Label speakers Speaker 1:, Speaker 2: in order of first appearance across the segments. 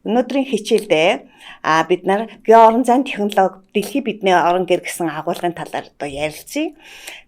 Speaker 1: Өнөөдрийн хичээлдээ бид нар геоорон зайн технологи дэлхийн бидний орон гэр гэсэн агуулгын талаар одоо ярилцъя.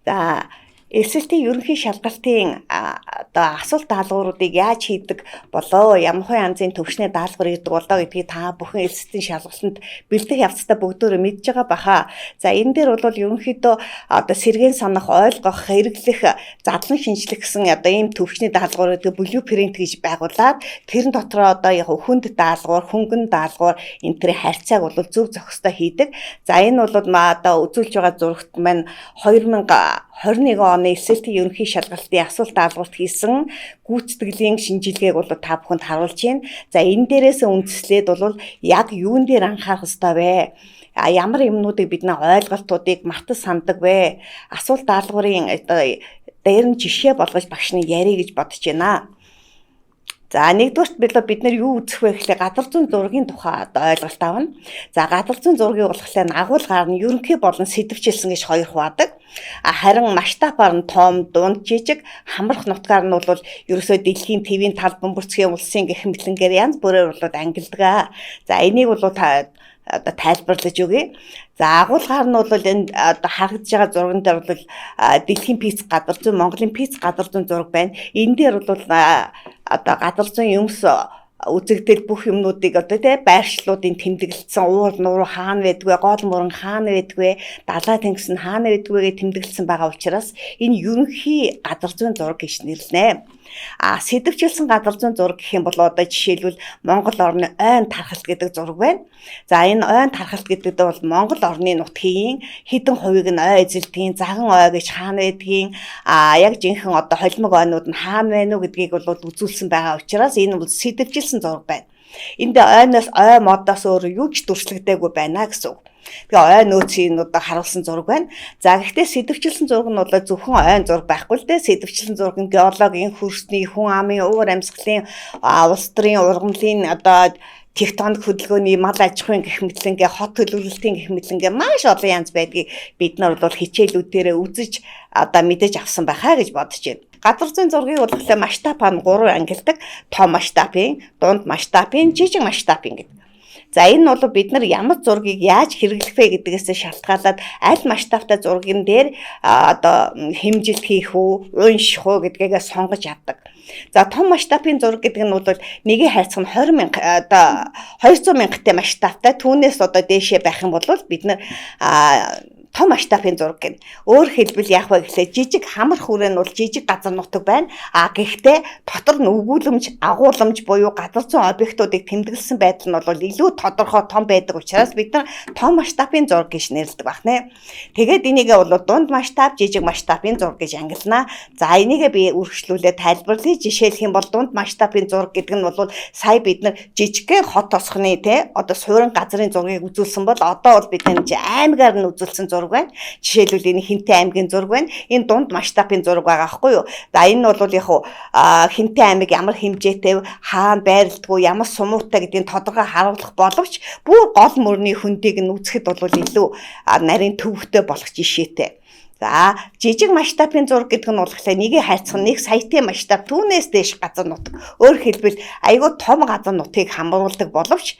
Speaker 1: За эсэлтийн ерөнхий шалгалтын асуулт даалгавруудыг яаж хийдэг болоо, ямар янзын төвшний даалгавар гэдэг болоо гэдгийг та бүхэн эсэлтийн шалгалтанд бэлдэх явцдаа бүгдөө мэдж байгаа баха. За энэ дээр бол ерөнхийдөө одоо сэргээн санах, ойлгох, хэрэглэх, задлан шинжлэх гэсэн одоо ийм төвшний даалгавар гэдэг блюпринт гэж байгуулад тэрэн дотроо одоо яг хүнд даалгавар, хөнгөн даалгавар энтрийн харьцааг бол зөв зохистой хийдэг. За энэ бол одоо үзүүлж байгаа зурагт маань 2021 оны эсэлтийн ерөнхий шалгалтын асуулт даалгаварт хийсэн гүйцэтгэлийн шинжилгээг бол та бүхэнд харуулж байна. За энэ дээрээс үндэслээд бол яг юун дээр анхаарах ёстой вэ? Ямар юмнуудыг бид нэг ойлголтуудыг мартаж сандаг вэ? Асуулт даалгаврын одоо дээр нь жишээ болгож багш нь ярих гэж бодож байна. За нэгдүгээрт бид нар юу үзэх вэ гэхлээр газар зүйн зургийн тухай ойлголт авна. За газар зүйн зургийг болохоор агуулгаар нь ерөнхий болон сэдвчилсэн гэж хоёр хуваадаг. Харин масштабаар нь том, дунд, жижиг, хамрах нутгаар нь бол ерөөсөө дэлхийн твийн тал бөмбөрцгийн улсын гэх мэтлэнгээр янз бүрээр бол ангилдаг. За энийг бол одоо тайлбарлаж өгье. За агуулгаар нь бол энэ одоо харагдаж байгаа зурган дээр бол дэлхийн пиц газар зүйн, Монголын пиц газар зүйн зураг байна. Энэ дээр бол одоо газар зүйн юмс үзэгдэл бүх юмнуудыг одоо байршлуудын тэмдэглэсэн уул нуур хаана байдгүй, гол мөрөн хаана байдгүй, далай тэнгис нь хаана байдгүй гэж тэмдэглэсэн байгаа учраас энэ ерөнхий газар зүйн зураг гэж нэрлэнэ. Сэдвчилсэн газар зүйн зураг гэх юм бол одоо жишээлбэл Монгол орны ойн тархалт гэдэг зураг байна. За энэ ойн тархалт гэдэг нь бол Монгол орны нутгийн хэдэн хувийг нь ой эзэлдгийн, заган ой гэж хаана байдгийг, яг жинхэнэ одоо холимог ойнууд нь хаана байна уу гэдгийг бол үзүүлсэн байгаа учраас энэ бол сэдвчилсэн зураг байна. Энд ойноос ой модоос өөр юу ч дүрслэгдээгүй байна гэсэн үг. Тэгээ ой нөөцийн одоо харуулсан зураг байна. За гэхдээ сэдвчилсэн зураг нь бол зөвхөн ойн зураг байхгүй л дээ. Сэдвчилсэн зураг нь геологийн, хөрсний, хүн амын, уур амьсгалын, улс төрийн ургамлын одоо тектоник хөдөлгөөний, мал аж ахуйн гэх мэтлэнгээ, хот төлөвлөлтийн гэх мэтлэнгээ маш олон янз байдгийг бид нар бол хичээлүүдээрээ үзэж одоо мэдэж авсан байхаа гэж бодож байна. Газар зүйн зургийг бол масштабаар нь 3 ангилдаг. Том масштабын, дунд масштабын, жижиг масштабын гэдэг. За энэ бол бид нар ямар зургийг яаж хэрэглэх вэ гэдгээс шалтгаалаад аль масштабтай зургын дээр одоо хэмжилт хийх үү, унших уу гэдгээгээ сонгож авдаг. За том масштабын зураг гэдэг нь бол нэгийг хайрцаг нь 20,000 одоо 200,000-тай масштабтай, түүнээс одоо дээшээ байх юм бол бид нар том масштабын зураг гэнэ. Өөр хэлбэл яах вэ гэхлээр жижиг хамар хүрээ нь бол жижиг газар нутаг байна. Гэхдээ дотор нь өгүүлэмж, агуулмж буюу газар зүйн объектуудыг тэмдэглэсэн байдал нь бол илүү тодорхой том байдаг учраас бид нар том масштабын зураг гэж нэрлэдэг байна. Тэгээд энийгээ бол дунд масштаб, жижиг масштабын зураг гэж ангилнаа. За энийгээ би үргэлжлүүлээд тайлбарлая. Жишээлх юм бол дунд масштабын зураг гэдэг нь бол сая бид нар жижигхэн хот тосхны одоо суурин газрын зургийг үзүүлсэн бол одоо бол бид энэ аймгаар нь үзүүлсэн зураг байна. Жишээлбэл энэ Хинтээ аймгийн зураг байна. Энэ дунд масштабын зураг байгаа байхгүй юу? За энэ бол яг Хинтээ аймаг ямар хэмжээтэй, хаана байрлалдгүй, ямар сумуутай гэдгийг тодорхой харуулах боловч бүр гол мөрний хөндийг нь үзэхэд бол илүү нарийн төвөгтэй болох жишээтэй. За жижиг масштабын зураг гэдэг нь болохоор нэгийг хайрцах нь 1 саятай масштаб, түүнээс дээш газар нутаг. Өөр хэлбэл айгүй том газар нутгийг хамруулдаг боловч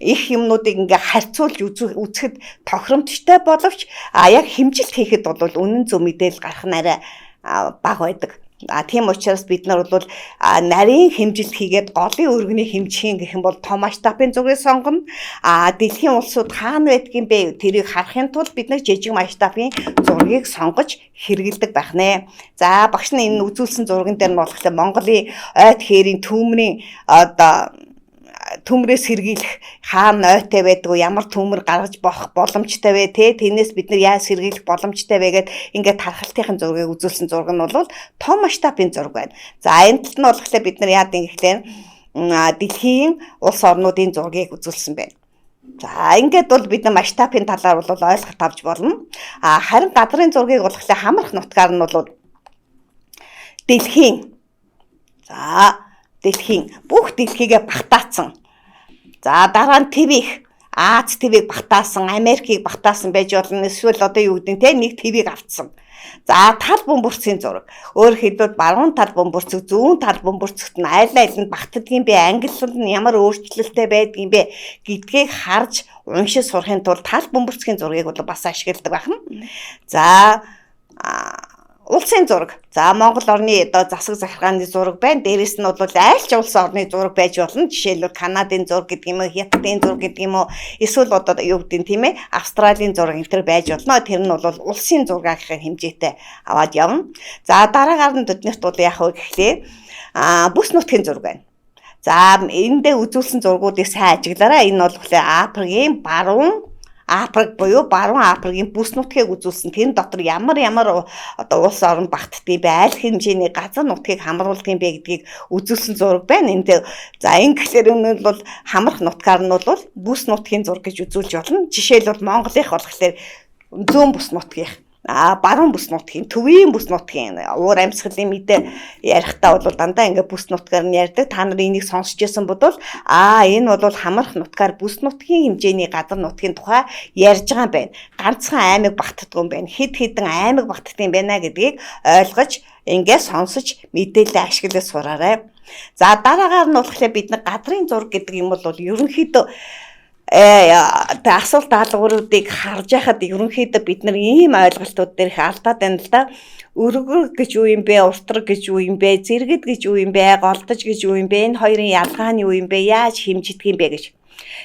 Speaker 1: их юмнуудыг ингээ харьцуулж үзэхэд тохиромжтой боловч яг хэмжилт хийхэд бол үнэн зөв мэдээлэл гарах нь арай бага байдаг. Тийм учраас бид нар бол нарийн хэмжилт хийгээд голын өргөний хэмжих гэх юм бол том масштабын зургийг сонгоно. Дэлхийн улсууд хаана байдгийг бэ тэрийг харахын тулд бид нар жижиг масштабын зургийг сонгож хэрэгэлдэг байх нэ. За багш нь энэ үзүүлсэн зурган дээр нь болохоор Монголын ойд хээрийн төмрийн одоо төмрөөс сэргийлэх хаана ойтой байдгүй, ямар төмөр гаргаж болох боломжтой вэ тэрнээс бид нар яаж сэргийлэх боломжтой вэ гэд ингээд тархалтын зургийг үзүүлсэн зураг нь бол том масштабын зураг байна. За энэ талд нь болохоор бид нар яадаг юм гэхлээр дэлхийн улс орнуудын зургийг үзүүлсэн байна. За ингээд бол бид нар масштабын талаар бол ойлголт авч болно. Харин газрын зургийг болохоор хамрах нутгаар нь бол дэлхийн бүх дэлхийгээ багтаацсан. За дараа нь твих, Аз твийг багтаасан, Америкийг багтаасан байж болно. Эсвэл одоо юу гэдэг нь нэг твийг авцсан. За тал бөмбөрцгийн зураг. Өөр хэлбэл баруун тал бөмбөрцөг, зүүн тал бөмбөрцөгт нь айл айлнд багтдаг юм бэ, ангиллал нь ямар өөрчлөлттэй байдаг юм бэ гэдгийг харж уншиж сурахын тулд тал бөмбөрцгийн зургийг бол бас ашигладаг байна. За улсын зураг. За Монгол орны одоо засаг захиргааны зураг байна. Дээрээс нь бол аль ч улс орны зураг байж болно. Жишээлбэл Канадын зураг гэдэг юм уу, Хятадын зураг гэдэг юм уу, эсвэл одоо юу гэдэг тийм ээ, Австралийн зураг энэ төр байж болно. Тэр нь бол улсын зураг гэхээр хэмжээтэй аваад явна. За дараагаар нь биднэрт бол яг хөө гэхлээр бүс нутгийн зураг байна. За эндээ үзүүлсэн зургуудыг сайн ажиглаарай. Энэ бол Африкийн Африк буюу баруун Африкийн бүс нутгийг үзүүлсэн. Тэр дотор ямар одоо улс орн багтдгийг бэ, аль хэмжээний газар нутгийг хамруулдаг юм бэ гэдгийг үзүүлсэн зураг байна. Энд за ингээхээр энэ бол хамрах нутгаар нь бол бүс нутгийн зураг гэж үзүүлж болно. Жишээлбэл Монголынх болохоор зүүн бүс нутгийнх, баруун бүс нутгийн, төвийн бүс нутгийн уур амьсгалын мэдээ ярихдаа бол дандаа ингээ бүс нутгаар нь ярьдаг. Та нар энийг сонсч байсан бодвол энэ бол хамрах нутгаар бүс нутгийн хэмжээний газар нутгийн тухай ярьж байгаа юм байна. Ганцхан аймаг багтдаг юм байна. Хэд хэдэн аймаг багтдаг юм байна гэдгийг ойлгож ингээ сонсож мэдээлэл ашиглаж сураарай. За дараагаар нь болохоор бид нар газрын зураг гэдэг юм бол ерөнхийдөө асуулт даалгавруудыг харж байхад ерөнхийдөө бид нар ийм ойлголтууд дээр их алдаад байна л да. Өргөр гэж юу юм бэ, уртраг гэж юу юм бэ, зэрэгд гэж юу юм бэ, голдож гэж юу юм бэ, энэ хоёрын ялгаа нь юу юм бэ, яаж хэмжигдэх юм бэ гэж.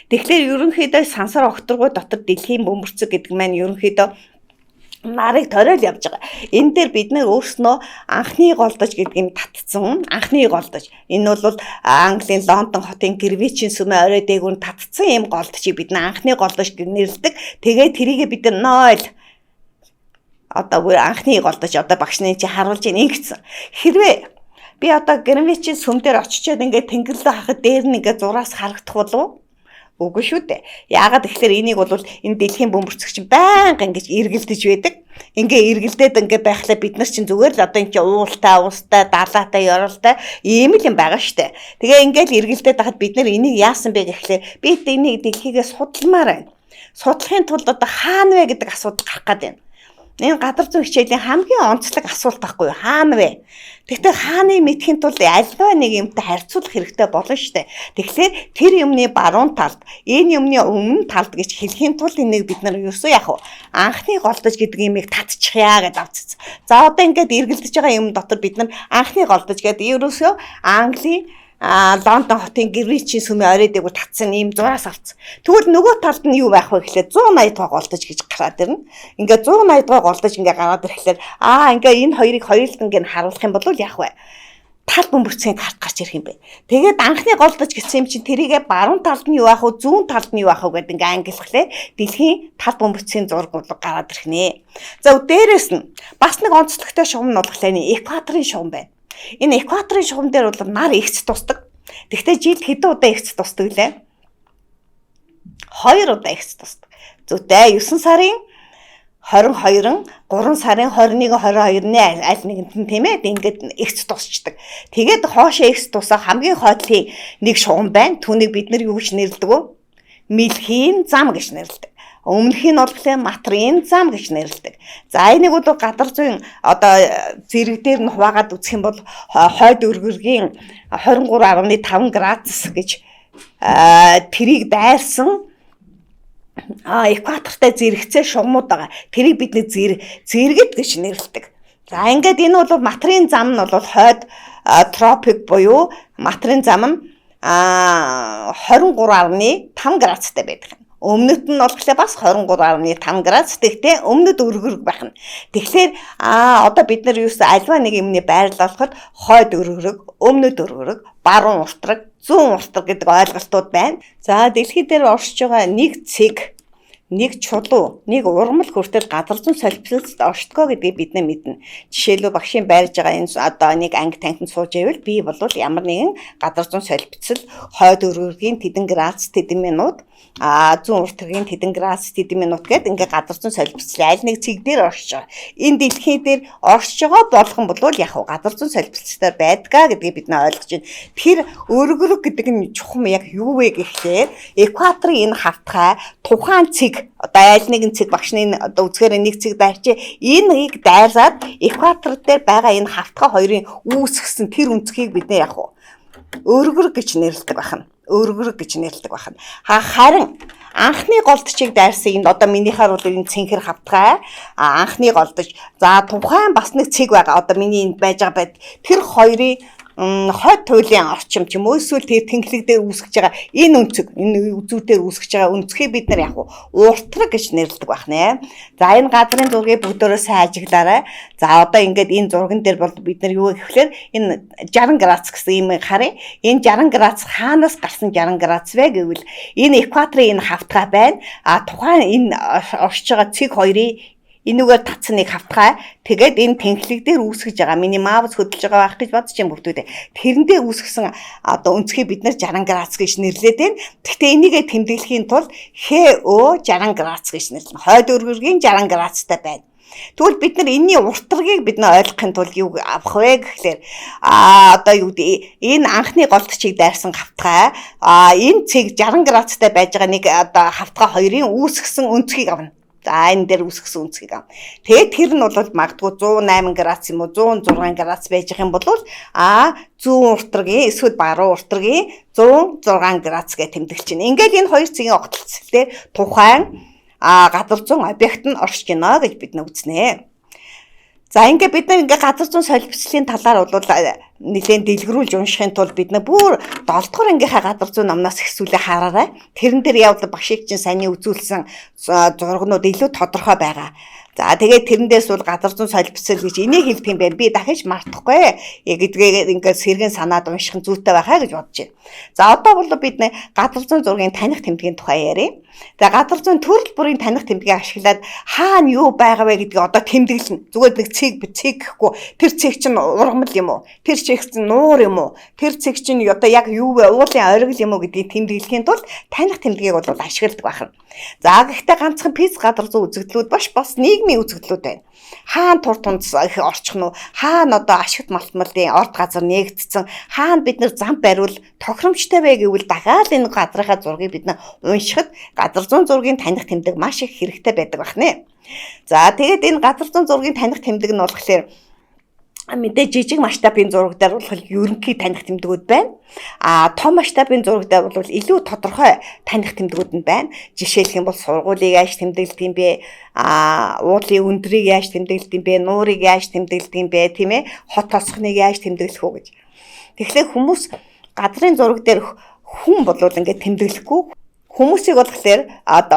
Speaker 1: Тэгэхээр ерөнхийдөө сансар огторгой дотор дэлхийн бөмбөрцөг гэдэг маань ерөнхийдөө нарыг ториол явж байгаа. Энэ дээр бид нэр өөрснөө анхны голдож гэдгийг татцсан. Анхны голдож. Энэ бол Английн Лондон хотын Гринвичийн сүмээ орой дээгүүр татцсан юм голдожийг бид анхны голдож гэж нэрлэдэг. Тэгээ тэрийг бид нар 0 одоо анхны голдож одоо багш нар чи харуулж ингэсэн. Хэрвээ би одоо Гринвичийн сүм дээр очичоод ингээд тэнгэрлээ хахад дээр нь ингээд зураас харагдах болов? Үгүй шүү дээ. Яагаад гэхээр энийг бол энэ дэлхийн бөмбөрцөгч байнга ингэж эргэлдэж байдаг. Ингээ эргэлдээд ингээ байхлаа бид нар чинь зүгээр л одоо энэ уултай, устай, далаатай, ёроолтой ийм л юм байгаа штэ. Тэгээ ингээл эргэлдээд байхад бид нар энийг яасан бэ гэхлээр бид энийг дэлхийгээ судалмаар байна. Судлахын тулд одоо хаана вэ гэдэг асуудал гарах гээд байна. Энэ гадар зүйн хичээлийн хамгийн онцлог асуулт байхгүй юу? Хаана вэ? Тэгвэл хааны мэдхийн тулд альва нэг юмтай харьцуулах хэрэгтэй болно штэ. Тэгэхээр тэр юмны баруун талд, энэ юмны өмнө талд гэж хэлхийн тулд энийг бид нар юусэн яах вэ? Анхны голдож гэдэг юмыг татчихъя гэж авцсан. За одоо ингээд эргэлдэж байгаа юм дотор бид нар анхны голдож гэдэг ерөөсөө Английн Лондон хотын Гринвичийн сүмийн орой дээгүүр татсан ийм зураас авцсан. Тэгвэл нөгөө талд нь юу байх вэ гэхлээр 180 дугаар голдож гэж гараад ирнэ. Ингээ 180 дугаар голдож ингээ гараад ирэхлээр ингээ энэ хоёрыг хоёулд ингээ харуулах юм бол яах вэ? Тал бөмбөрцгийн карт гарч ирэх юм бэ. Тэгээд анхны голдож гэсэн юм чинь тэрийгэ баруун талд нь юу байх вэ, зүүн талд нь юу байх вэ гэдэг ингээ ангилахлаа дэлхийн тал бөмбөрцгийн зураг бол гараад ирэх нэ. За дээрэс нь бас нэг онцлогтой шугам нь болохоор экваторын шугам байна. Энэ экваторын шугам дээр бол нар ихц тусдаг. Тэгвэл жилд хэдэн удаа ихц тусдаг лээ? 2 удаа ихц тусдаг. Зүйтэй 9 сарын 22, 3 сарын 21, 22-ны аль нэгэнд нь тийм ээ ингээд ихц тусчдаг. Тэгээд хоошоо ихц тусаа хамгийн хойдлын нэг шугам байна. Түүнийг бид нар юу гэж нэрлэдэг вэ? Мэлхийн зам гэж нэрлэдэг. Өмнөх нь болохоор матрийн зам гэж нэрлэдэг. За энийг бол гадар зүйн одоо зэрэг дээр нь хуваагаад үзэх юм бол хойд өргөргийн 23.5 градус гэж тэрийг дайрсан экватортай зэрэгцээ шугамуд байгаа. Тэрийг бид нэг зэрэгт гэж нэрлэдэг. За ингээд энэ бол матрийн зам нь бол хойд тропик буюу матрийн зам нь 23.5 градустай байдаг. Өмнөд нь болохоор бас 23.5 градус. Тэгтээ өмнөд өргөрөг байна. Тэгэхээр одоо бид нар юус альва нэг юмны байрлуулахад хойд өргөрөг, өмнөд өргөрөг, баруун уртраг, зүүн уртраг гэдэг ойлголтууд байна. За дэлхий дээр оршиж байгаа нэг цэг, нэг чулуу, нэг урмал хүртэл газар зүйн солилцолд оршдгоо гэдгийг бид мэднэ. Жишээлбэл багшийн байрж байгаа энэ одоо нэг анги танхимд сууж байвал би бол ямар нэгэн газар зүйн солилцол хойд өргөргийн тэдэн градус тэдэн минут зүүн уртгийн тэдэн градус тэдэн минут гэдэг ингээ газар зүйн солилцол аль нэг цэг дээр оршиж байгаа. Энэ дэлхий дээр оршиж байгаа болгон бол яг газар зүйн солилцолтой байдгаа гэдгийг бид нэ ойлгож байна. Тэр өргөрөг гэдэг нь чухам яг юу вэ гэхлээр экваторын энэ хавтгай тухайн цэг нэг одоо аль нэгэн цэг багшны одоо үзгээр нэг цэг дайрч энэгийг дайраад экватор дээр байгаа энэ хавтгай хоёрын үүсгэсэн тэр өнцгийг бид нэ яг өргөр гэж нэрлэдэг байна. Өргөр гэж нэрлэдэг байна. Харин анхны голдчийг дайрсан энэ одоо минийхаар бол энэ цэнхэр хавтгай анхны голдож за тухайн бас нэг цэг байгаа одоо миний энд байж байгаа тэр хоёрын хойд туйлын орчим ч юм уу эсвэл тэр тэнхлэг дээр үүсгэж байгаа энэ өнцөг энэ үзүүдээр үүсгэж байгаа өнцгийг бид нар яг уртраг гэж нэрлэдэг байна. За энэ газрын зургийг бүгдөө сайн ажиглаарай. За одоо ингээд энэ зурган дээр бол бид нар юу гэхлээр энэ 60 градус гэсэн юм харъя. Энэ 60 градус хаанаас гарсан 60 градус вэ гэвэл энэ экваторын энэ хавтгай байна. Тухайн энэ оршиж байгаа цэг хоёрын энүүгээр татсан нэг хавтгай тэгээд энэ тэнхлэг дээр үүсгэж байгаа миний маавс хөдөлж байгаа байх гэж бодож юм бүгдүүдээ. Тэрэндээ үүсгэсэн одоо өнцгийг бид нар 60 градус гэж нэрлээд байна. Гэхдээ энийгээ тэмдэглэхийн тулд ХО 60 градус гэж нэрлэнэ. Хойд өргөргийн 60 градустай байна. Тэгвэл бид нар энэний уртрагийг бид нар ойлгохын тулд юу авах вэ гэхлээр одоо юу гэдэг энэ анхны голдчийг дайрсан хавтгай энэ цэг 60 градустай байж байгаа нэг одоо хавтгай хоёрын үүсгэсэн өнцгийг авна. За энэ дээр үүсгэсэн өнцгийг авна. Тэгээд тэр нь бол магадгүй 108 градус юм уу 106 градус байж байгаа юм бол зүүн уртрагийн эсвэл баруун уртрагийн 106 градус гэж тэмдэглэж байна. Ингээд энэ хоёр цэгийн огтлцэлтэй тухайн газар зүүн объект нь оршиж байна гэж бид үзнэ. За ингээд бид нар ингээд газар зүүн солилцлын талаар бол нэлээд дэлгэрүүлж уншихын тулд бид нар бүр 7 дугаар ангийнхаа газар зүүн номноос ихсүүлээ хараарай. Тэрэн дээр явал багшиг чинь сайн үзүүлсэн зургнууд илүү тодорхой байгаа. За тэгээд тэрнээс бол газар зүүн солилцол гэж энийг хэлдэг юм байна. Би дахиж мартахгүй гэдгээ ингээд сэргэн санаад унших зүйтэй байхаа гэж бодож байна. За одоо бол бид газар зүүн зургийн таних тэмдгийн тухай ярив. За газар зүүн төрөл бүрийн таних тэмдгийг ашиглаад хаана юу байгаа вэ гэдгийг одоо тэмдэглэнэ. Зүгээр нэг цэг гэхгүй тэр цэг чинь ургамал юм уу? Тэр цэг чинь нуур юм уу? Тэр цэг чинь одоо яг юу вэ? Уулын оргил юм уу гэдгийг тэмдэглэхийн тулд таних тэмдгийг бол ашигладаг байна. За гэхдээ ганцхан физ газар зүүн үзэгдлүүд бас нийгмийн үзэгдлүүд байна. Хаана тур тунц их орчих нь хаана одоо ашигт малтмалын орд газар нэгдсэн хаана бид нар зам бариул тохиромжтой вэ гэвэл дагаад энэ газрынхаа зургийг бид нар уншихад газар зүүн зургийн таних тэмдэг маш их хэрэгтэй байдаг байна. За тэгээд энэ газар зүүн зургийн таних тэмдэг нь болохоор мэдээ жижиг масштабын зурагдар бол ерөнхий таних тэмдгүүд байна. Том масштабын зурагдар бол илүү тодорхой таних тэмдгүүд нь байна. Жишээлх юм бол сургуулийг яаж тэмдэглэдэг юм бэ? Уулын өндрийг яаж тэмдэглэдэг юм бэ? Нуурыг яаж тэмдэглэдэг юм бэ? Тийм ээ? Хот тосхныг яаж тэмдэглэх үү гэж. Тэгэхээр хүмүүс газрын зураг дээр хүн бол ингээд тэмдэглэхгүй хүмүүсийг болохоор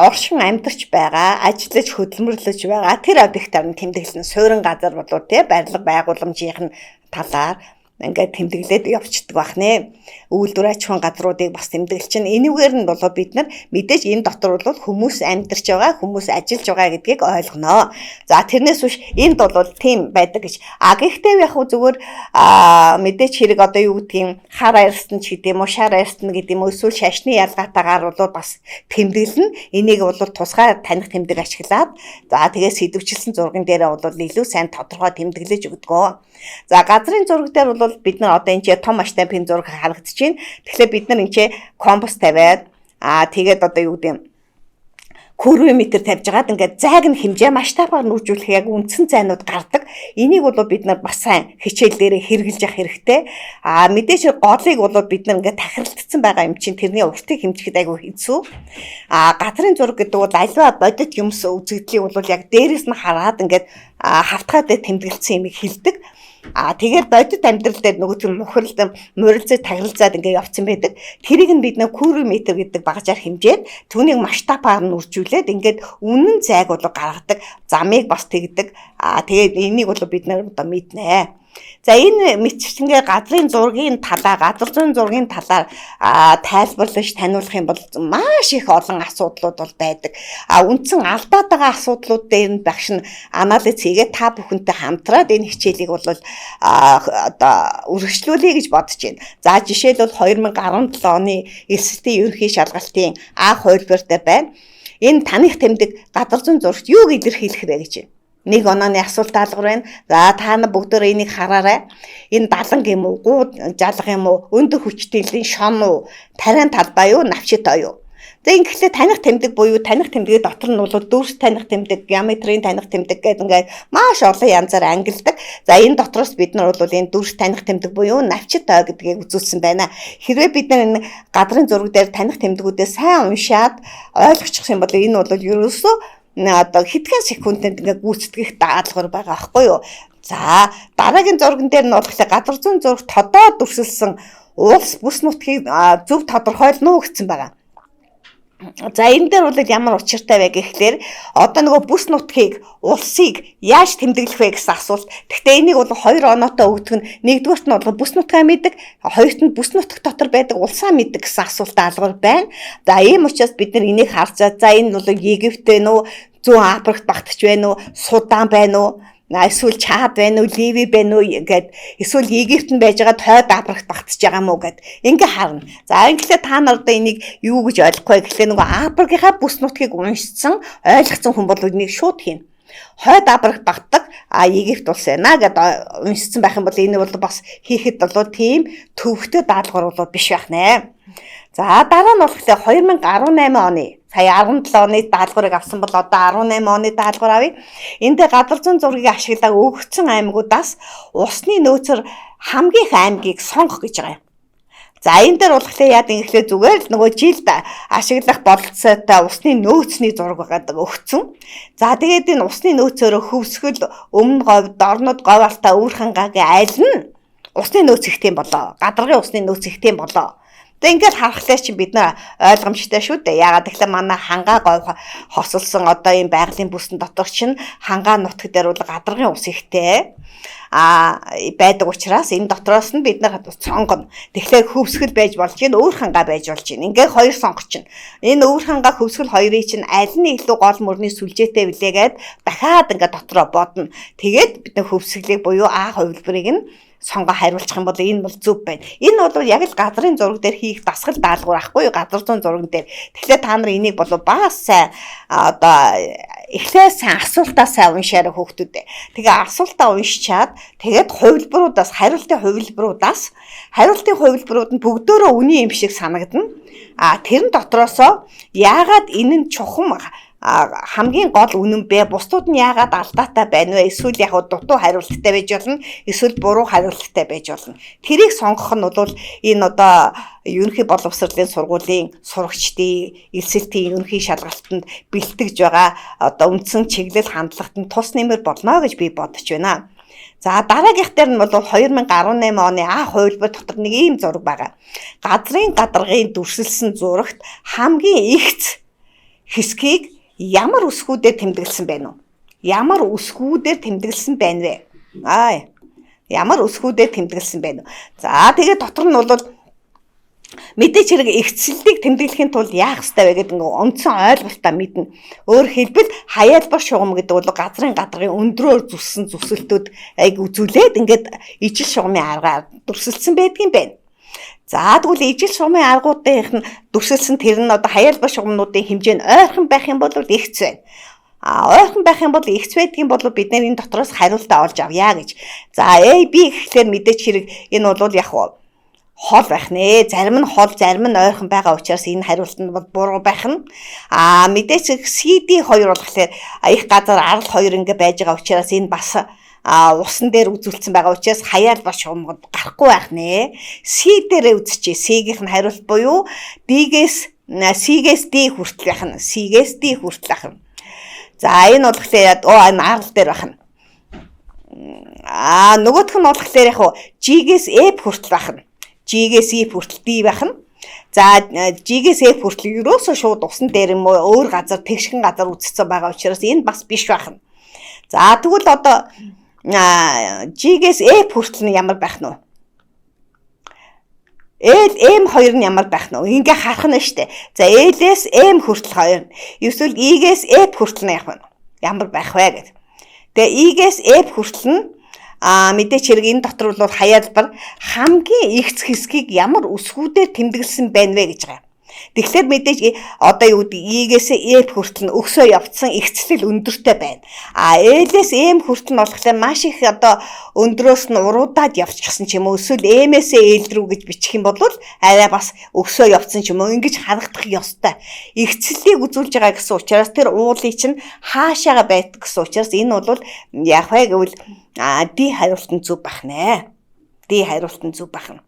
Speaker 1: оршин амьдарч байгаа, ажиллаж хөдөлмөрлөж байгаа тэр объектаар нь тэмдэглэн суурин газар болоо тий барилга байгууламжийн талаар ингээд тэмдэглээд явцдаг байна. Үйлдвэр аж ахуйн газруудыг бас тэмдэглэж чинь энэгээр нь болоо бид нар мэдээж энэ дотор бол хүмүүс амьдарч байгаа, хүмүүс ажиллаж байгаа гэдгийг ойлгоно. За тэрнээс биш энд бол тийм байдаг гэж. Гэхдээ яг зүгээр мэдээж хэрэг одоо юу гэдгийг хар арьстан ч гэдэм үү, шар арьстан гэдэг юм уу, эсвэл шашны ялгаатаагаар бол бас тэмдэглэн. Энийг бол тусгай таних тэмдэг ашиглаад за тэгээ сэдвчилсэн зурган дээрээ бол илүү сайн тодорхой тэмдэглэж өгдөг. За газрын зураг дээр бол бид нар одоо энэ том масштабын зураг харагдаж байна. Тэгэхээр бид нар энэ компас тавиад тэгээд одоо юу гэдэг кубометр тавьж агаад ингээд зайг нь хэмжээ масштабаар нүүржүүлэх яг үндсэн зайнууд гардаг. Энийг бол бид нар бас сайн хичээл дээрээ хэрэгжилж явах хэрэгтэй. Мэдээж голыг бол бид нар ингээд тахиралдсан байгаа юм чинь тэрний уртыг хэмжихэд айгүй хэцүү. Газрын зураг гэдэг бол альва бодит юмс үзэгдлийг бол яг дээрээс нь хараад ингээд хавтгай дээр тэмдэглэсэн юмыг хэлдэг. Тэгээд бодит амьдрал дээр нөгөө тэр мухралд мурилцаж тагралзаад ингээд явцсан байдаг. Тэрийг нь бид нэ кубометр гэдэг багажаар хэмжээд түүнийг масштабаар нь үржүүлээд ингээд үнэн зайг бол гаргадаг, замыг бас тэгдэг. Тэгээд энийг бол бид нэр одоо мэднэ. За энэ мэдчингээ газрын зургийн талаа, газар зүүн зургийн талаар тайлбарлаж таниулах юм бол маш их олон асуудлууд бол байдаг. Үндсэн алдаад байгаа асуудлууд дээр нь багш нь анализ хийгээд та бүхэнтэй хамтраад энэ хичээлийг бол одоо үргэлжлүүлэе гэж бодож байна. За жишээлбэл 2017 оны эсэлтийн ерөнхий шалгалтын анх хувилбар дээр байна. Энэ таних тэмдэг газар зүүн зурагт юуг илэрхийлэх вэ гэж байна. Нэг онооны асуулт даалгавар байна. За та нар бүгдөө энийг хараарай. Энэ даланг юм уу, гууд жалга юм уу, өндөр хүчтэйлийн шон уу, тариан талбай юу, навчит ой юу. За ингэхдээ таних тэмдэг буюу таних тэмдгийн дотор нь бол дүрс таних тэмдэг, геометрийн таних тэмдэг гэдэг ингээд маш олон янзаар ангилдаг. За энэ дотроос бид нар бол энэ дүрс таних тэмдэг буюу навчит ой гэдгийг үзүүлсэн байна. Хэрвээ бид нар энэ гадрын зураг дээр таних тэмдгүүдээ сайн уншаад ойлгочих юм бол энэ бол ерөөсөө одоо хэдхэн секундэд ингээд гүйцэтгэх даалгавар байгаа аахгүй юу? За дараагийн зурган дээр нь болохоор газар зүүн зурагт тодоо дүрсэлсэн улс бүс нутгийг зөв тодорхойлно гэсэн байгаа. За энэ дээр бол ямар учиртай вэ гэхлээр одоо нөгөө бүс нутгийг улсыг яаж тэмдэглэх вэ гэсэн асуулт. Гэхдээ энийг бол хоёр оноотой өгдөг нь нэгдүгээрт нь бол бүс нутгаа мэддэг, хоёрт нь бүс нутаг дотор байдаг улсаа мэддэг гэсэн асуулт даалгавар байна. За ийм учраас бид нар энийг харцаа. За энэ бол Египт вэ нү, Зүүн Африкт багтж байна уу, Судан байна уу? Эсвэл Чад байна уу, Ливи байна уу гэд эсвэл Египт нь байж байгаа Хойд Африкт багтж байгаа мó гэд ингээ харна. За ингээдээ та нар одоо энийг юу гэж ойлгох вэ гэхлээр нөгөө Африкийнхаа бүс нутгийг уншсан, ойлгоцсон хүн бол энийг шууд хийнэ. Хойд Африкт багтдаг Египт улс байна гэд уншсан байх юм бол энэ бол бас хийхэд бол тийм төвөгтэй даалгавар бол биш байх нэ. За дараа нь болохоор 2018 оны сая 17 оны даалгаврыг авсан бол одоо 18 оны даалгавар авъя. Энд газар зүүн зургийг ашиглаад өгөгдсөн аймагуудаас усны нөөцөр хамгийн их аймгийг сонгох гэж байгаа юм. За энэ дээр болохоор яа гэвэл зүгээр л нөгөө жилд ашиглах бололцоотой усны нөөцний зураг байгаа өгсөн. За тэгээд энэ усны нөөцөөрөө хөвсгөл, өмнө говь, дорнод, говь алтаа, өвөр хангагийн айл нь усны нөөц ихтэй болоо. Гадаргын усны нөөц ихтэй болоо. Тэг ингээд харахлаа чи бид нар ойлгомжтой шүү дээ. Яагаад гэвэл манай хангаа говь хосолсон одоо ийм байгалийн бүсэнд дотор чинь хангаа нутаг дээр бол гадаргын ус ихтэй байдаг учраас энэ дотроос нь бид нар сонгоно. Тэгэхээр хөвсгөл байж болж гин, өвөр хангаа байж болж гин. Ингээд хоёр сонгоч чинь. Энэ өвөр хангаа хөвсгөл хоёрыг чинь аль нь илүү гол мөрний сүлжээтэй билээгээд дахиад ингээд дотроо бодно. Тэгээд бид нар хөвсгөлийг буюу А хувилбарыг нь сонгоо хариулчих юм бол энэ бол зөв байна. Энэ бол яг л газрын зураг дээр хийх дасгал даалгавар ахгүй юу? Газар зүүн зураг дээр. Тэгэхээр та нар энийг бол бас сайн одоо эхлээ сайн асуултаа сайн уншаарай хүүхдүүдээ. Тэгээ асуултаа уншичаад тэгээд хувилбаруудаас хариултын хувилбарууд нь бүгдөө үний юм шиг санагдана. Тэрэн дотроосоо яагаад энэ нь чухам хамгийн гол үнэн бэ? Бусдууд нь яагаад алдаатай байна вэ? Эсвэл яг дутуу хариулттай байж болно, эсвэл буруу хариулттай байж болно. Тэрийг сонгох нь бол энэ одоо ерөнхий боловсролын сургуулийн сурагчдын элсэлтийн ерөнхий шалгалтанд бэлтгэж байгаа одоо үндсэн чиглэл хандлагт нь тус нэмэр болно гэж би бодож байна. За дараагийнх дээр нь бол 2018 оны А хувилбар дотор нэг ийм зураг байгаа. Газрын гадаргын дүрсэлсэн зурагт хамгийн ихц хэсгийг ямар үсгүүдээр тэмдэглэсэн байна уу? Ямар үсгүүдээр тэмдэглэсэн байна вэ? Ямар үсгүүдээр тэмдэглэсэн байна уу? За тэгээд дотор нь бол мэдээч хэрэг ихцлэлийг тэмдэглэхийн тулд яах ёстой вэ гэдэг нэг онцгой ойлголтоо мэднэ. Өөр хэлбэл хаяалбар шугам гэдэг бол газрын гадаргын өндрөөр зүссэн зүсэлтүүд үзүүлээд ингээд ижил шугамын аргаар дүрсэлсэн байдгийн байна. За тэгвэл ижил шугамын аргуудынх нь дүрсэлсэн тэр нь одоо хаяалбар шугамнуудын хэмжээ нь ойрхон байх юм бол ихц байна. Ойрхон байх юм бол ихц байдгийн бол бид энэ дотроос хариултаа олж авъя гэж. За A, B гэхлээр мэдээч хэрэг энэ бол яг хол байх нэ. Зарим нь хол, зарим нь ойрхон байгаа учраас энэ хариулт нь бол буруу байх нь. Мэдээч CD 2 болохоор их газар арал 2 ингээ байж байгаа учраас энэ бас усан дээр үзүүлсэн байгаа учраас хаяалбар шугамд гарахгүй байх нэ. C дээрээ үзчихье. C-гийнх нь хариулт буюу C-гээс D хүртэл байх нь. C-гээс D хүртэл байх нь. За энэ болохоор энэ арал дээр байх нь. Нөгөөх нь болохоор яг G-гээс F хүртэл байх нь. G-гээс E хүртэл D байх нь. За G-гээс F хүртэл ерөөсөө шууд усан дээр юм уу өөр газар тэгшхэн газар үзсэн байгаа учраас энэ бас биш байх нь. За тэгвэл одоо G-гээс F хүртэл нь ямар байх нь вэ? M2 нь ямар байх нь вэ? Ингээ харах нь штэ. За L-ээс M хүртэл 2. Эсвэл E-гээс F хүртэл нь ямар байх вэ гэдэг. Тэгээ E-гээс F хүртэл нь мэдээч хэрэг энэ дотор бол хаяалбар хамгийн ихц хэсгийг ямар үсгүүдээр тэмдэглэсэн байна вэ гэж байгаа. Тэгэхээр мэдээж одоо юу гэдэг E-ээс F хүртэл өсөө явцсан ихцлэл өндөртэй байна. L-ээс M хүртэл нь болохоор маш их одоо өндрөөс нь уруудаад явчихсан ч юм уу эсвэл M-ээс L рүү гэж бичих юм бол арай бас өсөө явцсан ч юм уу ингэж харагдах ёстой. Ихцлэлийг үзүүлж байгаа гэсэн учраас тэр уулын чинь хаашаага байдаг гэсэн учраас энэ бол яг вэ гэвэл D хариулт нь зөв байх нэ. D хариулт нь зөв байх нь.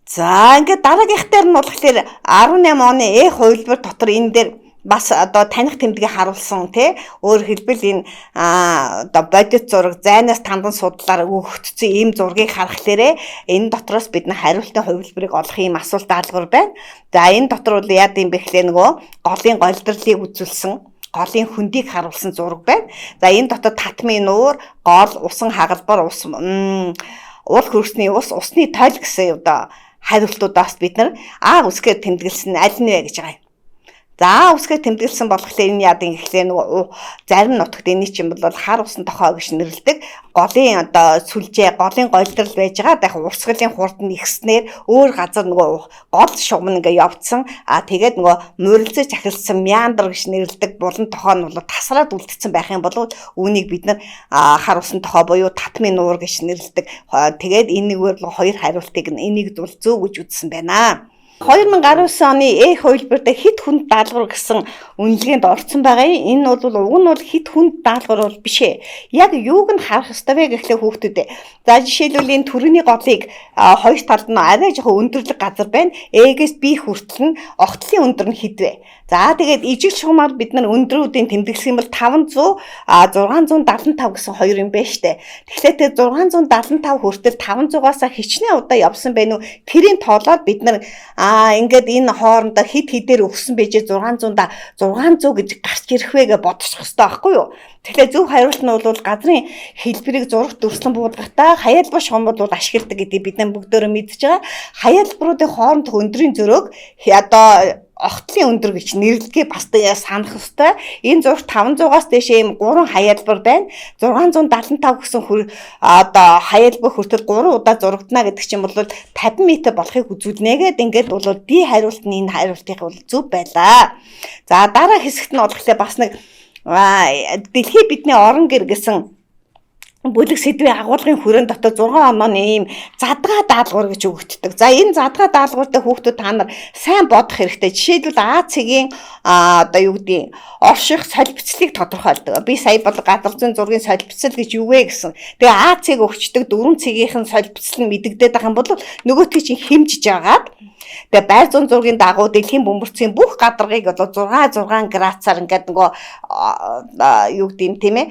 Speaker 1: За ингээд дараагийнх дээр нь болохоор 18 оны хувилбар дотор энэ дээр бас одоо таних тэмдгийг харуулсан тий өөр хэлбэл энэ одоо бодит зураг зайнаас тандан судлаар өгөгдсөн ийм зургийг харахлаарэ энэ дотроос бид хариултын хувилбарыг олох ийм асуулт даалгавар байна. За энэ дотор бол яа гэм бэ гэхлээр нөгөө голын голдрлыг үзүүлсэн голын хөндийг харуулсан зураг байна. За энэ дотор татмын нуур, гол, усан хагалбар, уул хөрсний ус, усны тойл гэсэн одоо хариултуудаас бид нар үсгээр тэмдэглэсэн аль нь вэ гэж байгаа юм. За үсгээр тэмдэглэсэн болохоор энэ яад ингэхлээр нөгөө зарим нутагт энэ чинь бол хар усан тохоо гэж нэрлэдэг. Голын одоо сүлжээ, голын голдрал байж байгаа. Яг урсгалын хурд нь ихснээр өөр газар нөгөө гол шугам ингээ явцсан. Тэгээд нөгөө мурилзаж захилсан мяндр гэж нэрлэдэг булан тохоо нь бол тасраад үлдсэн байх юм бол үүнийг бид нар хар усан тохоо буюу татмын нуур гэж нэрлэдэг. Тэгээд энэ нэгээр хоёр хариултыг энийг бол зөв гэж үзсэн байна. 2019 оны хувилбар дээр хит хүнд даалгавар гэсэн үнэлгээнд орсон байгаа юм. Энэ бол уг нь бол хит хүнд даалгавар бол биш ээ. Яг юуг нь харах ёстой вэ гэхлээр хүүхдүүдээ. За жишээлбэл энэ төрөний голыг хоёр талд нь арай жоохон өндөрлөг газар байна. A-гээс B хүртэл нь огтлын өндөр нь хэд вэ? За тэгээд ижил шугамар бид нар өндрүүдийн тэмдэглэх юм бол 500 675 гэсэн хоёр юм байна штэ. Тэгэхээр тэр 675 хүртэл 500-аас хичнээн удаа явсан байх уу? Тэрийн тоолоод бид нар ингээд энэ хоорондоо хид хидээр өгсөн бэжээ 600 гэж гарч ирэх вэ гэж бодчих хэрэгтэй байхгүй юу? Тэгэхээр зөв хариулт нь бол газрын хэлбэрийг зурагт дүрслэн буудгахдаа хаялбар шугам бол ашигладаг гэдгийг бид нар бүгдөө мэдж байгаа. Хаялбаруудын хоорондох өндрийн зөрөөг одоо огтлын өндөр гэж нэрлэгээ бас санах ёстой. Энэ зураг 500-аас дээш ийм 3 хаялбар байна. 675 гэсэн одоо хаялбар хүртэл 3 удаа зурагдана гэдэг чинь бол 50 м болохыг үзүүлнэ гэдэг ингээд бол D хариулт нь энэ хариултыг бол зөв байлаа. За дараа хэсэгт нь болохоор бас нэг дэлхийн бидний орон гэр гэсэн бүлэг сэдвийн агуулгын хүрээнд дотор 6 онооны ийм задгаа даалгавар гэж өгөгддөг. За энэ задгаа даалгавартай хүүхдүүд та нар сайн бодох хэрэгтэй. Жишээлбэл А цэгийн одоо юу гэдэг орших солилцлыг тодорхойлдог. Би сая бол газар зүйн зургийн солилцол гэж юу вэ гэсэн. Тэгээ А цэг өгчдөг 4 цэгийнхэн солилцол нь мэдэгдээд байгаа юм бол нөгөөтгий чинь хэмжиж агаад тэгээ байр зүйн зургийн дагуу дэлхийн бөмбөрцгийн бүх гадаргыг бол 6 градусаар ингээд нөгөө юу гэдэг юм тийм ээ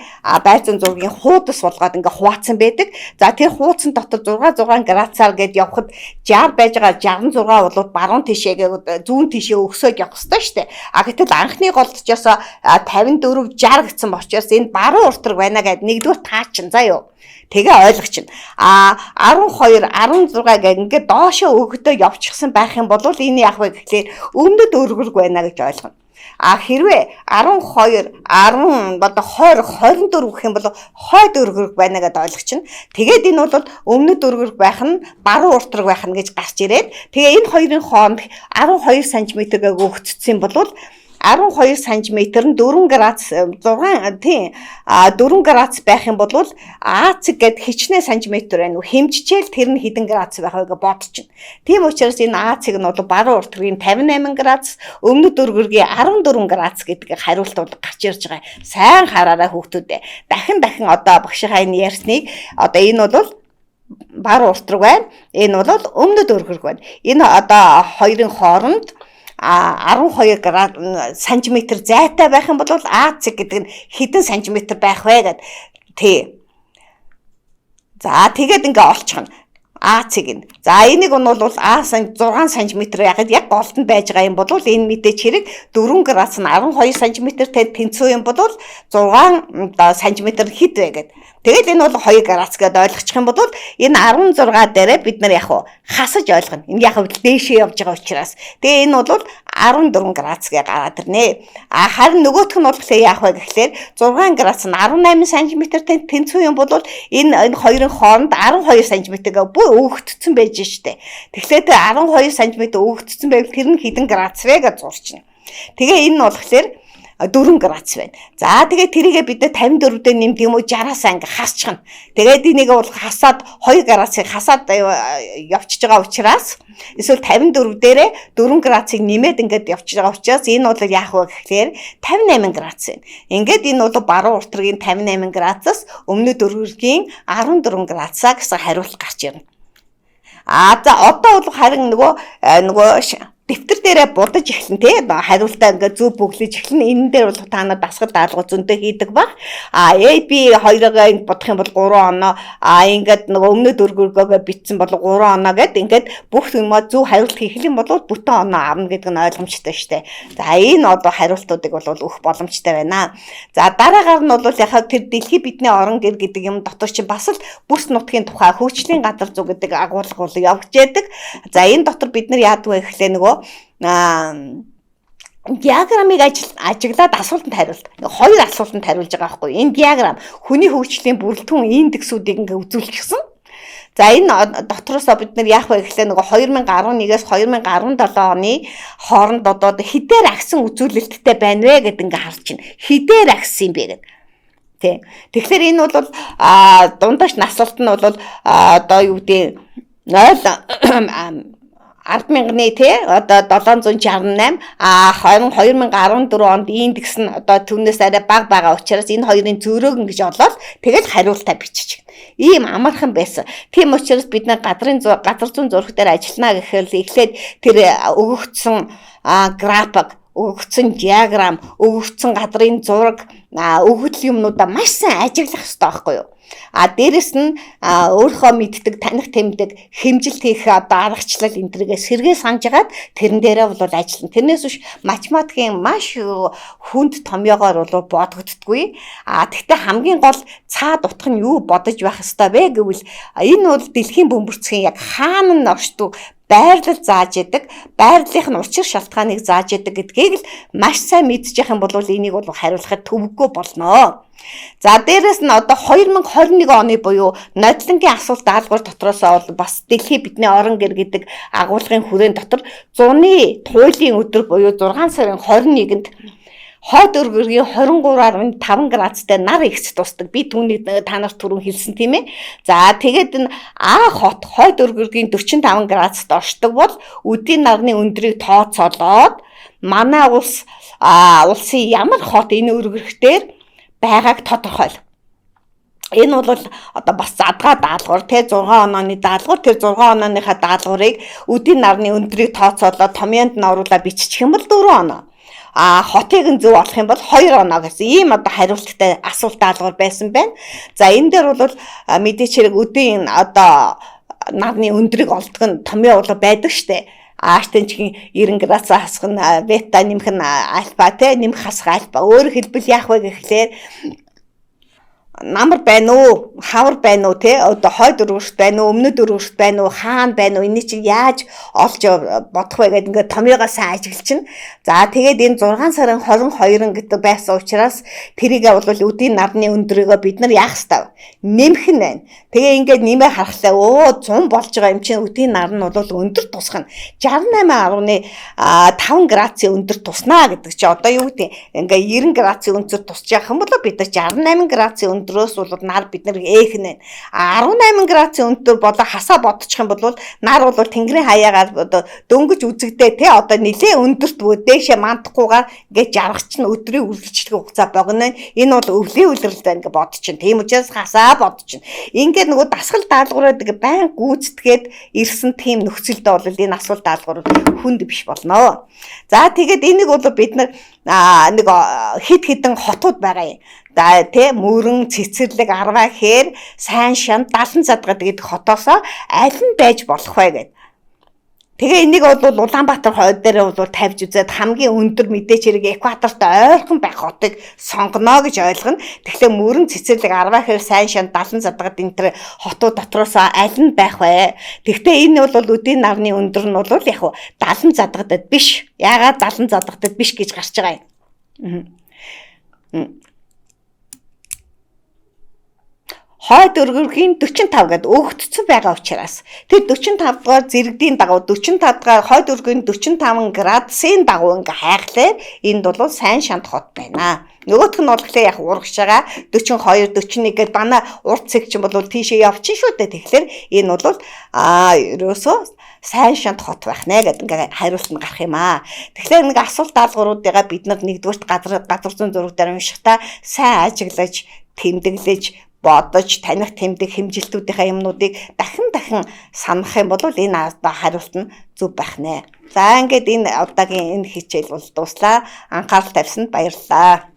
Speaker 1: байр зүйн зургийн хуудас болгоод ингээд хуваацсан байдаг. За тэр хуудсан дотор 6 градусаар гээд явхад 60 байж байгаа 66 бол баруун тишээ зүүн тишээ өгсөд явах хэрэгтэй шүү дээ. Гэтэл анхны голдчоос 54 60 гэсэн учраас энэ баруун уртраг байна гэдэг нэгдүгээр таачин заа юу. Тэгээ ойлгочихно. 12, 16 гэх ингээд доошоо өгдөө явчихсан байх юм бол энэ яах вэ гэхлээр өмнөд өргөрг байна гэж ойлгоно. Хэрвээ 12, 10 одоо 20, 24 гэх юм бол хойд өргөрг байна гэдээ ойлгочихно. Тэгээд энэ бол өмнөд өргөрг байх нь баруун уртраг байх нь гэж гарч ирээд тэгээ энэ хоёрын хооронд 12 см гэж өгөгдсөн бол 12 см нь 4 градус 6 тийм 4 градус байх юм бол А цэг гэд хичнээн сантиметр байна уу хэмжчихэл тэр нь хэдэн градус байх вэ гэж бодчихно. Тийм учраас энэ А цэг нь бол баруун уртгийн 58 градус өмнөд өргөргийн 14 градус гэдэг хариулт бол гарч ирж байгаа. Сайн хараарай хүүхдүүдээ. Дахин одоо багшийнхаа энэ ярьсныг одоо энэ бол баруун уртраг байна. Энэ бол өмнөд өргөрг байна. Энэ одоо хоёрын хооронд 12 сантиметр зайтай байх юм бол А цэг гэдэг нь хэдэн сантиметр байх вэ гэдэг. Тий. За тэгээд ингээ олчихно. А цэг нь. За энийг нь бол А 6 см ягаад яг голд нь байж байгаа юм бол энэ мэдээч хэрэг 4 градус нь 12 см-тэй тэнцүү юм бол 6 см хэд вэ гэдэг. Тэгэл энэ бол 2 градус гэдээ ойлгочих юм бол энэ 16 дээрээ бид нар яг хасаж ойлгоно. Энэ яг дээшээ явж байгаа учраас. Тэгээ энэ бол 14 градусгээ гараад ирнэ. Харин нөгөөх нь болохоор яах вэ гэхлээр 6 градус нь 18 см тэнцүү юм бол энэ хоёрын хооронд 12 см-г бүр өгөгдсөн байж штэ. Тэгэхээр тэр 12 см өгөгдсөн байвал тэр нь хэдэн градус вэ гэж зурчна. Тэгээ энэ нь болохоор 4 градус байна. За тэгээд тэрийгээ бид 54 дээр нэмд юм уу 60-аас ингээ хасчихна. Тэгээд энийг бол хасаад 2 градусыг хасаад явчихж байгаа учраас эсвэл 54 дээрээ 4 градусыг нэмээд ингээд явчихж байгаа учраас энэ бол яах вэ гэхээр 58 градус байна. Ингээд энэ бол баруун уртгийн 58 градусаас өмнөд өргөргийн 14 градусаа гэсэн хариулт гарч ирнэ. За одоо бол харин нөгөө дэвтэр дээрээ будаж эхлэн тий хариултаа ингээ зөв бүглэж эхлэн энэ дээр бол та нар дасгал даалгавар зөндөө хийдэг баг. AB 2-ыг бодох юм бол 3 оноо ингээд нөгөө өмнөд өргөргөөгөө битсэн бол 3 оноо гэд ингээд бүх юм зөв хариулт хийх юм бол бүтэн оноо авна гэдэг нь ойлгомжтой шүү дээ. За энэ одоо хариултуудыг бол өгөх боломжтой байна. За дараагаар нь бол яхаа тэр дэлхийн бидний орон гэр гэдэг юм дотор чинь бас л бүс нутгийн тухай хөгжлийн газар зүй гэдэг агуулга бол явж яадаг. За энэ дотор бид нар яадаг вэ гэхлээр нөгөө диаграмыг ажиглаад асуултанд хариулт. Хоёр асуултанд хариулж байгаа байхгүй. Энэ диаграм хүний хөгжлийн бүрэлдэхүүн индексүүдийг ингээ үзүүлчихсэн. За энэ дотроосоо бид нар яах вэ гэхлээр нөгөө 2011-ээс 2017 оны хооронд одоо хідээр агсан үзүүлэлттэй байна вэ гэдэг ингээ харж байна. Хідээр агсан юм бэ гэдэг. Тэ. Тэгэхээр энэ бол дундаж насалт нь бол одоо юу гэдэг 100000-ны тий одоо 768 харин 2014 онд индекс нь одоо түүнээс арай бага байгаа учраас энэ хоёрын зөөрөөг ингэж олоод тэгэл хариултаа бичиж. Ийм амархан байсан. Тийм учраас бид нар газар зүүн зураг дээр ажиллана гэхээр эхлээд тэр өгөгдсөн график, өгөгдсөн диаграм, өгөгдсөн газрын зураг, өгөгдөл юмнуудаа маш сайн ажиглах хэрэгтэй байхгүй юу? Дээрэс нь өөрийнхөө мэддэг, таних тэмдэг, хэмжилт хийх аргачлал энтрийгээ сэргээ санаж агаад тэрэн дээрээ бол ажиллана. Тэрнээс биш математикийн маш хүнд томьёогоор бол бодогддгүй. Гэхдээ хамгийн гол цаад утга нь юу бодож байх ёстой вэ гэвэл энэ бол дэлхийн бөмбөрцгийн яг хаана нь оршдог байрлал зааж яадаг, байрлалын учир шалтгааныг зааж яадаг гэдгийг л маш сайн мэдчих юм бол энийг бол хариулахад төвөггүй болно. За дээрэс нь одоо 2021 оны буюу нодлонгийн асуулт даалгавар дотроосоо бол бас дэлхийн бидний орон гэр гэдэг агуулгын хүрээнд дотор зуны туйлын өдөр буюу 6 сарын 21-нд хойд өргөргийн 23.5 градустай нар ихс тусдаг. Би түүнийг та нарт түрүүн хэлсэн тийм ээ. За тэгээд энэ хойд өргөргийн 45 градуст оршдог бол үдийн нарны өндрийг тооцоолоод манай улсын ямар хот энэ өргөрхтэр байгааг тодорхойл. Энэ бол одоо бас задгаа даалгавар тий 6 онооны даалгавар тэр 6 онооныхаа даалгаврыг үдийн нарны өндрийг тооцоолоод томьёонд нь оруулаад биччих юм бол 4 оноо. Хотыг нь зөв олох юм бол 2 оноо гэсэн ийм одоо хариулттай асуулт даалгавар байсан байна. За энэ дээр бол мэдээч хэрэг үдийн одоо нарны өндрийг олдог нь томьёо бол байдаг штэ. Артенчгийн 90 градусаа хасах нь бета нэмэх нь альфа те нэмэх хасах альфа. Өөрөөр хэлбэл яах вэ гэхлээр намар байна уу, хавар байна уу те одоо хойд өргөрт байна уу, өмнөд өргөрт байна уу, хаана байна уу, энэ чинь яаж олж бодох вэ гэдэг ингээд томьёогоо сайн ажиглчихна. За тэгээд энэ 6 сарын 22 гэдэг байсан учраас тэрийгээ бол үдийн нарны өндрийгөө бид нар яах ёстой нэмэх нь байна. Тэгээ ингээд нэмээ харахлаа 100 болж байгаа юм чинь үдийн нар нь бол өндөр тусах нь 68.5 градусын өндөр туснаа гэдэг чи одоо юу гэдэг ингээд 90 градусын өндөр тусч явах юм бол бид нар 68 градусын өндрөөс бол нар бид нар ээхнэ 18 градусын өндөр болоо хасаа бодчих юм бол нар бол тэнгэрийн хаяагаар одоо дөнгөж үзэгдээ те одоо нэлээ өндөрт дээшээ мандахгүйгээр ингээд жаргач нь өдрийн үргэлжлэх хугацаа богино. Энэ бол өвлийн үлрэлт байна гэж бодчихно. Тийм учраас хасаа бодчихно. Ингээд нөгөө дасгал даалгаврууд байн гүйцэтгээд ирсэн тийм нөхцөлдөө бол энэ асуулт даалгавар хүнд биш болно. За тэгээд энийг бол бид нар нэг хид хідэн хотууд байгаа юм. За тий мөрөн цэцэрлэг арваа хээр сайн шам далан задгад гэдэг хотоосоо аль нь байж болох вэ гэдэг. Тэгээ энийг бол Улаанбаатар хойд дээр бол тавьж үзээд хамгийн өндөр мэдээч хэрэг экваторт ойрхон байх хотыг сонгоно гэж ойлгоно. Тэгэхээр мөрөн цэцэрлэг 10 хэр сайн шан 70 задгад энэ төр хотууд дотроос аль нь байх вэ? Тэгвэл энэ бол үдийн нарны өндөр нь бол яг 70 задгадад биш. Яагаад 70 задгадад биш гэж гарч байгаа юм. Хойд өргөргийн 45 гэд өгөгдсөн байгаа учраас тэр 45 дугаар зэрэгдийн дагуу 45 дугаар хойд өргөргийн 45 градусын дагуу ингээ хайхлаар энд бол сайн шант хот байна. Нөгөөх нь болохоор яг урагш байгаа 42 41 гэдэг манай урт секшн бол тийшээ явчих шүү дээ. Тэгэхээр энэ бол ерөөсөө сайн шант хот байх нэ гэдэг ингээ хариулт нь гарах юм аа. Тэгэхээр нэг асуулт даалгавруудыгаа бид нар нэгдүгürt газар зүйн зураг дээр уншихдаа сайн ажиглаж, тэмдэглэж бодож таних тэмдэг хэмжилтүүдийнхээ юмнуудыг дахин санах юм бол энэ хариулт нь зөв байх нэ. За ингээд энэ удаагийн энэ хичээл бол дуслаа. Анхаарал тавьсанд баярлалаа.